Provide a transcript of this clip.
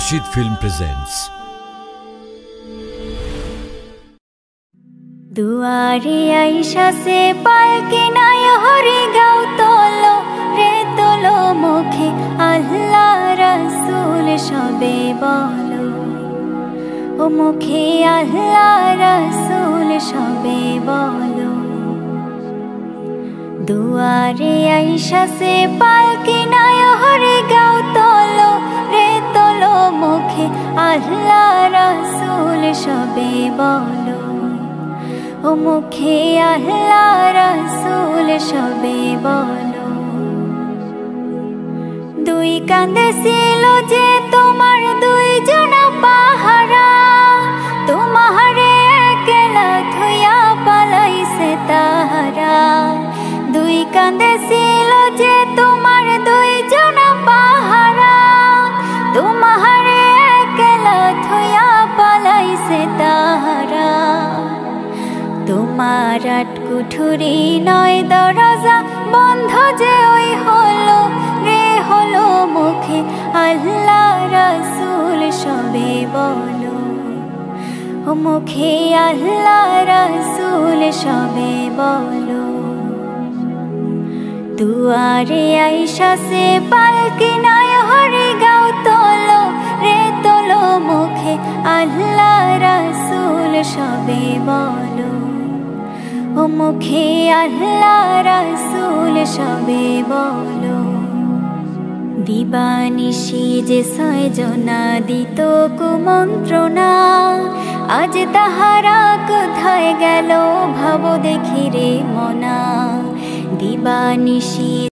Rashid Film presents दुआरे आइशा से पालकी नाय हरि गाओ तोलो रे तोलो मुखे अल्लाह रसूल सबे बोलो ओ मुखे अल्लाह रसूल सबे बोलो दुआरे आइशा से पालकी नाय हरि गाओ तोलो रे तोलो मुखे अल्लाह रसूल सबे बोलो ओ मुखे अल्लाह रसूल सबे बोलो दुई कांदे सिलो जे तोमार दुई जना पाहारा तुम्हारे एकेला थुया पालाइसे ताहारा दुई कांदे सिलो जे तोमार दुई जना पाहारा तुम्हारे एकेला थुया पालाइसे ताहारा তোমার আটকুঠুরি নয় দরজা বন্ধ যে ওই হলো রে হলো মুখে আল্লাহ রসুল সবে বলো ও মুখে আল্লাহ রসুল সবে বলো দুয়ারে আইসা সে পালকি নয় হরি গাও তোলো রে তোলো মুখে আল্লাহ রসুল সবে বলো ओ मुखे अल्लाह रसूल सबे बोलो दिबानिशी जे सयजना दितो कुमंत्रणा आज ताहारा कोथाय गेलो भाबो देखि रे मना दिबानिशी।